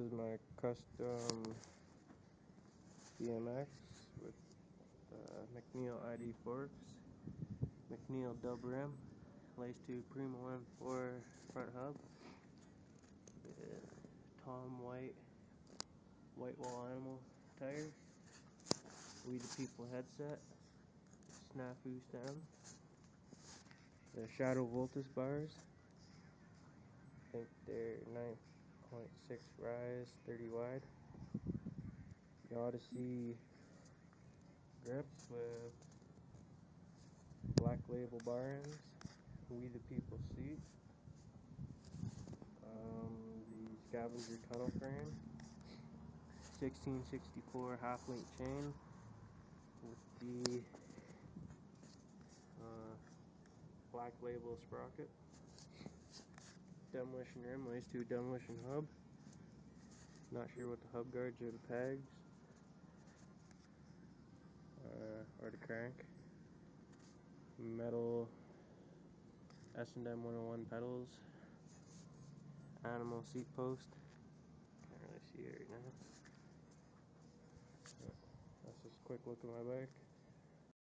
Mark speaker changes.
Speaker 1: is my custom BMX with McNeil ID forks, McNeil dub rim, Lace 2 Primo M4 front hub, Tom White wall animal tire, We the People headset, Snafu stem, the Shadow Voltus bars. I think they're 9.6 rise, 30 wide. The Odyssey grips with Black Label bar ends, We the People seat, the Scavenger tunnel frame, 1664 half link chain with the Black Label sprocket, Demolition rim, Lace 2 Demolition hub. Not sure what the hub guards or the pegs or the crank. Metal S&M 101 pedals, animal seat post. Can't really see it right now. That's just a quick look at my bike.